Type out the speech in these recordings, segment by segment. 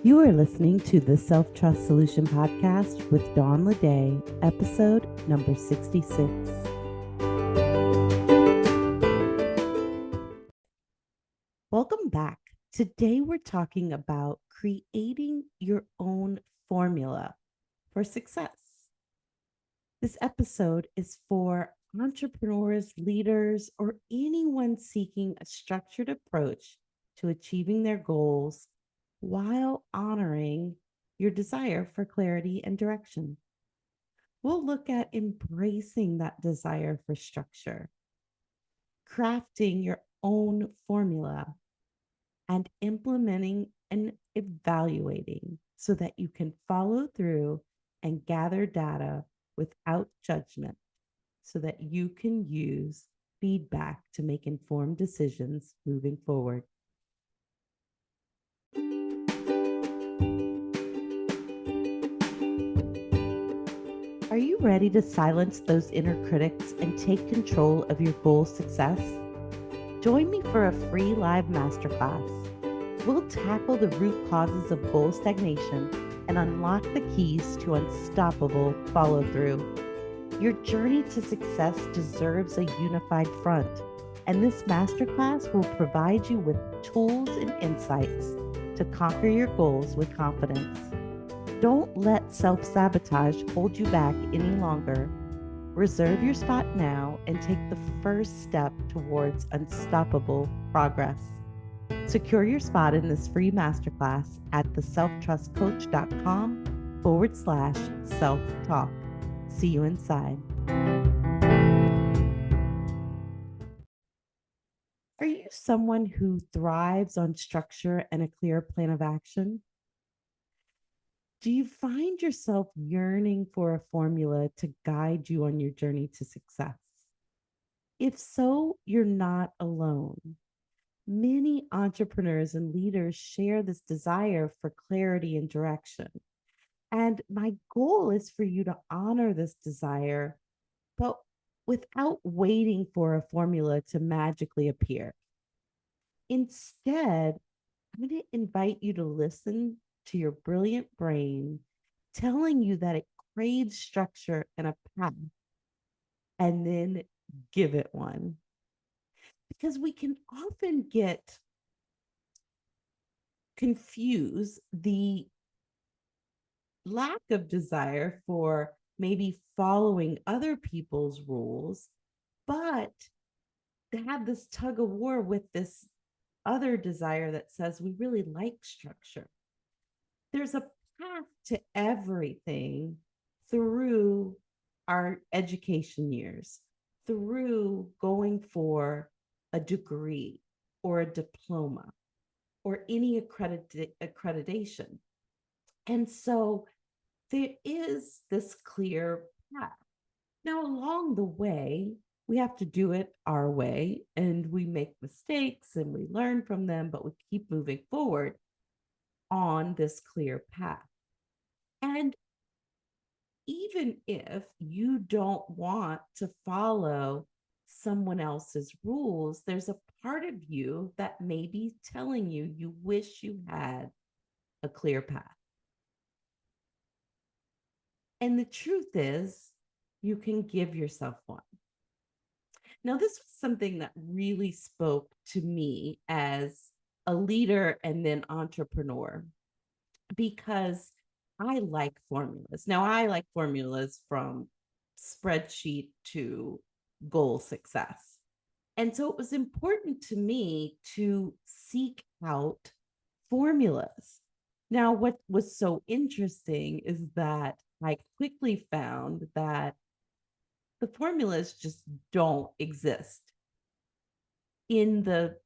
You are listening to the Self Trust Solution Podcast with Dawn Lede, episode number 66. Welcome back. Today we're talking about creating your own formula for success. This episode is for entrepreneurs, leaders, or anyone seeking a structured approach to achieving their goals while honoring your desire for clarity and direction. We'll look at embracing that desire for structure, crafting your own formula, and implementing and evaluating so that you can follow through and gather data without judgment so that you can use feedback to make informed decisions moving forward. Are you ready to silence those inner critics and take control of your goal success? Join me for a free live masterclass. We'll tackle the root causes of goal stagnation and unlock the keys to unstoppable follow through. Your journey to success deserves a unified front, and this masterclass will provide you with tools and insights to conquer your goals with confidence. Don't let self-sabotage hold you back any longer. Reserve your spot now and take the first step towards unstoppable progress. Secure your spot in this free masterclass at theselftrustcoach.com/self-talk. See you inside. Are you someone who thrives on structure and a clear plan of action? Do you find yourself yearning for a formula to guide you on your journey to success? If so, you're not alone. Many entrepreneurs and leaders share this desire for clarity and direction. And my goal is for you to honor this desire, but without waiting for a formula to magically appear. Instead, I'm going to invite you to listen to your brilliant brain telling you that it craves structure and a path, and then give it one. Because we can often get confused the lack of desire for maybe following other people's rules, but to have this tug of war with this other desire that says we really like structure. There's a path to everything through our education years, through going for a degree or a diploma or any accreditation. And so there is this clear path. Now, along the way, we have to do it our way and we make mistakes and we learn from them, but we keep moving forward on this clear path. And even if you don't want to follow someone else's rules, there's a part of you that may be telling you you wish you had a clear path. And the truth is, you can give yourself one. Now, this was something that really spoke to me as a leader and then entrepreneur, because I like formulas. Now, I like formulas from spreadsheet to goal success. And so it was important to me to seek out formulas. Now, what was so interesting is that I quickly found that the formulas just don't exist in the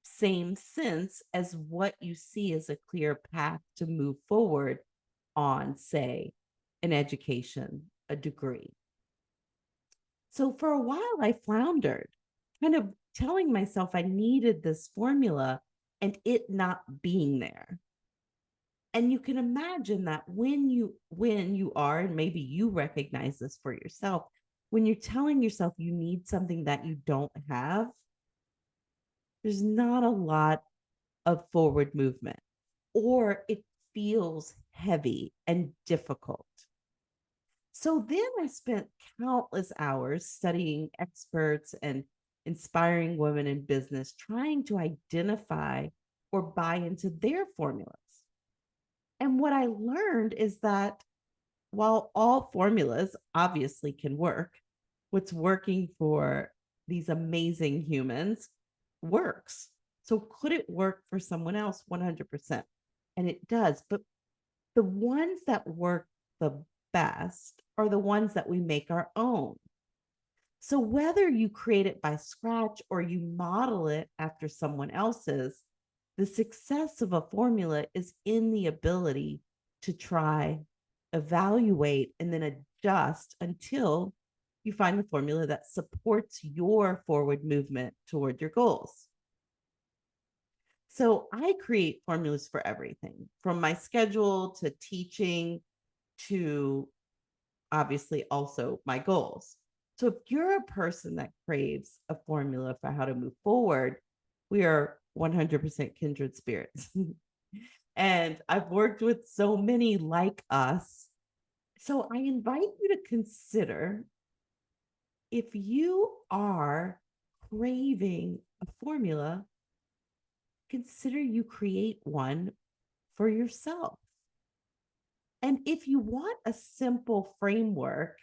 same sense as what you see as a clear path to move forward on, say, an education, a degree. So for a while, I floundered, kind of telling myself I needed this formula and it not being there. And you can imagine that when you are, and maybe you recognize this for yourself, when you're telling yourself you need something that you don't have, there's not a lot of forward movement, or it feels heavy and difficult. So then I spent countless hours studying experts and inspiring women in business, trying to identify or buy into their formulas. And what I learned is that while all formulas obviously can work, what's working for these amazing humans works. So could it work for someone else? 100%. And it does. But the ones that work the best are the ones that we make our own. So whether you create it by scratch or you model it after someone else's, the success of a formula is in the ability to try, evaluate, and then adjust until you find the formula that supports your forward movement toward your goals. So I create formulas for everything from my schedule to teaching to obviously also my goals. So if you're a person that craves a formula for how to move forward, we are 100% kindred spirits. And I've worked with so many like us. So I invite you to consider if you are craving a formula, consider you create one for yourself. And if you want a simple framework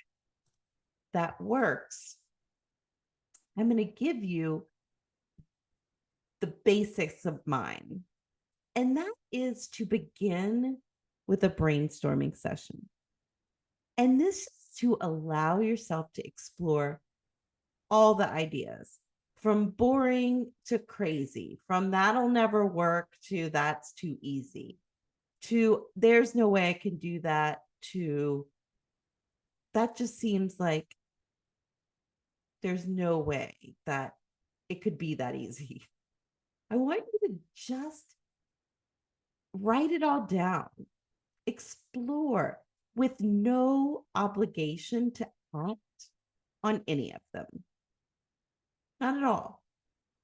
that works, I'm going to give you the basics of mine. And that is to begin with a brainstorming session. And this is to allow yourself to explore all the ideas from boring to crazy, from that'll never work to that's too easy, to there's no way I can do that, to that just seems like there's no way that it could be that easy. I want you to just write it all down, explore with no obligation to act on any of them. Not at all.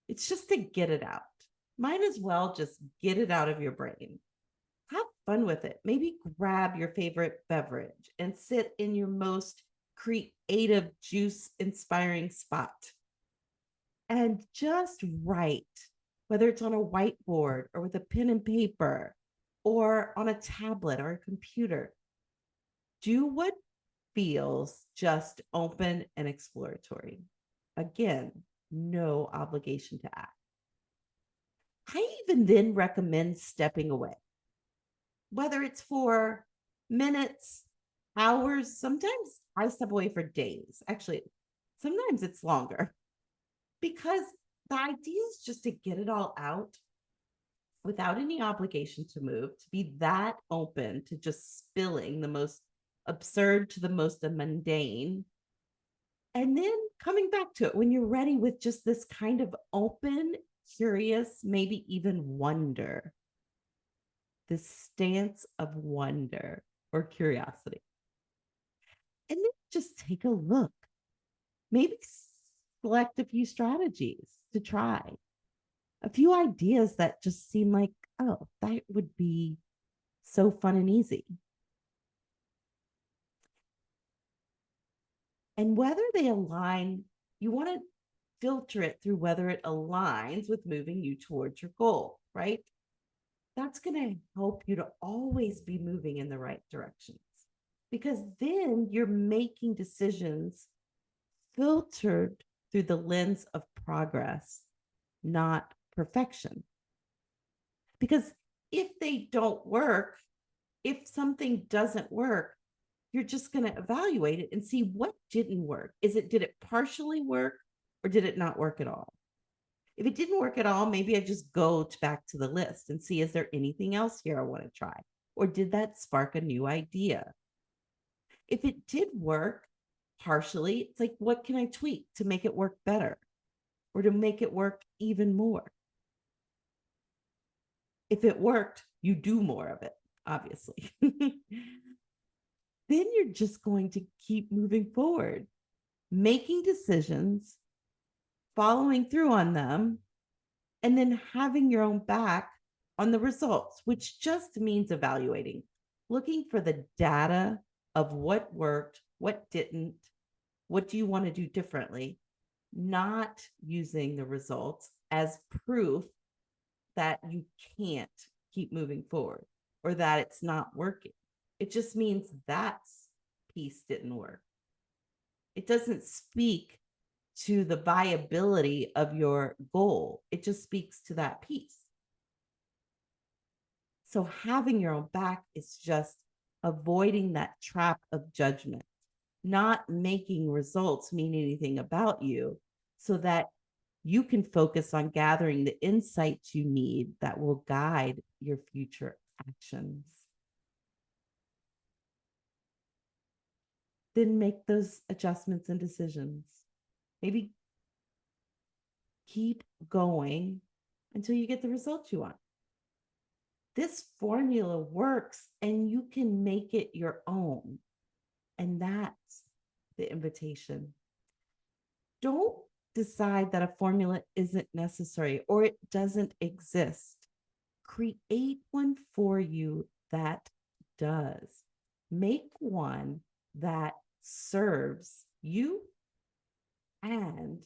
It's just to get it out. Might as well just get it out of your brain. Have fun with it. Maybe grab your favorite beverage and sit in your most creative, juice inspiring spot and just write, whether it's on a whiteboard or with a pen and paper or on a tablet or a computer. Do what feels just open and exploratory. Again, no obligation to act. I even then recommend stepping away, whether it's for minutes, hours. Sometimes I step away for days. Actually, sometimes it's longer because the idea is just to get it all out without any obligation to move, to be that open to just spilling the most absurd to the most mundane. And then coming back to it when you're ready with just this kind of open, curious, maybe even wonder, this stance of wonder or curiosity. And then just take a look. Maybe select a few strategies to try, a few ideas that just seem like, oh, that would be so fun and easy. And whether they align, you want to filter it through whether it aligns with moving you towards your goal, right? That's going to help you to always be moving in the right directions because then you're making decisions filtered through the lens of progress, not perfection. Because if they don't work, if something doesn't work, you're just going to evaluate it and see what didn't work. Did it partially work or did it not work at all? If it didn't work at all, maybe I just go back to the list and see, is there anything else here I want to try? Or did that spark a new idea? If it did work partially, it's like, what can I tweak to make it work better or to make it work even more? If it worked, you do more of it, obviously. Then you're just going to keep moving forward, making decisions, following through on them, and then having your own back on the results, which just means evaluating, looking for the data of what worked, what didn't, what do you want to do differently, not using the results as proof that you can't keep moving forward or that it's not working. It just means that piece didn't work. It doesn't speak to the viability of your goal. It just speaks to that piece. So having your own back is just avoiding that trap of judgment, not making results mean anything about you so that you can focus on gathering the insights you need that will guide your future actions. Then make those adjustments and decisions. Maybe keep going until you get the results you want. This formula works and you can make it your own. And that's the invitation. Don't decide that a formula isn't necessary or it doesn't exist. Create one for you that does. Make one that serves you and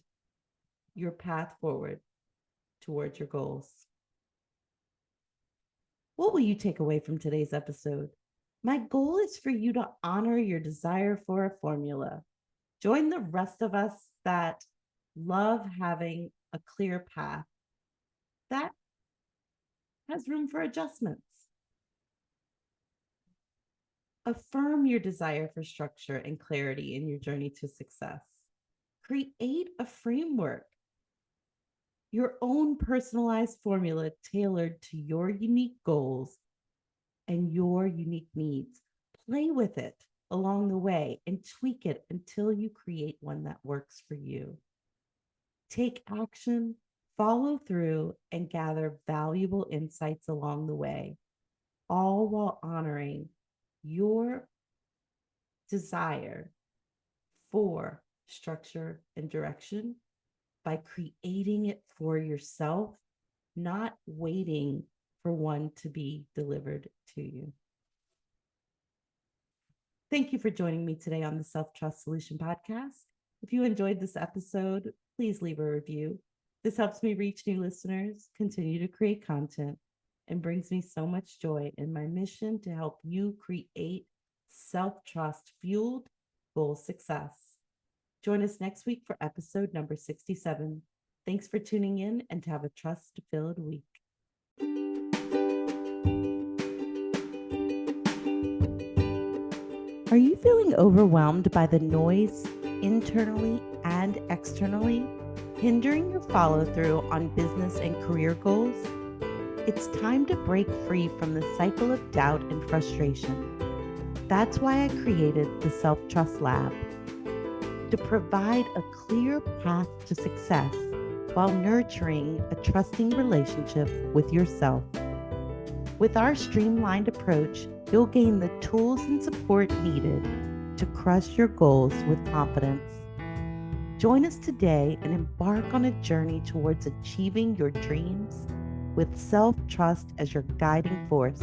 your path forward towards your goals. What will you take away from today's episode? My goal is for you to honor your desire for a formula. Join the rest of us that love having a clear path that has room for adjustments. Affirm your desire for structure and clarity in your journey to success. Create a framework, your own personalized formula tailored to your unique goals and your unique needs. Play with it along the way and tweak it until you create one that works for you. Take action, follow through, and gather valuable insights along the way, all while honoring your desire for structure and direction by creating it for yourself, not waiting for one to be delivered to you. Thank you for joining me today on the Self-Trust Solution Podcast. If you enjoyed this episode, please leave a review. This helps me reach new listeners, continue to create content, and brings me so much joy in my mission to help you create self-trust fueled goal success. Join us next week for episode number 67. Thanks for tuning in and have a trust-filled week. Are you feeling overwhelmed by the noise internally and externally, hindering your follow-through on business and career goals? It's time to break free from the cycle of doubt and frustration. That's why I created the Self-Trust Lab, to provide a clear path to success while nurturing a trusting relationship with yourself. With our streamlined approach, you'll gain the tools and support needed to crush your goals with confidence. Join us today and embark on a journey towards achieving your dreams with self-trust as your guiding force.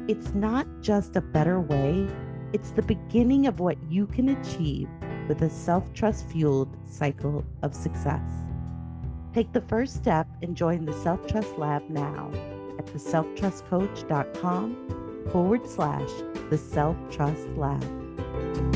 It's not just a better way, it's the beginning of what you can achieve with a self-trust fueled cycle of success. Take the first step and join the Self-Trust Lab now at theselftrustcoach.com/the Self-Trust Lab.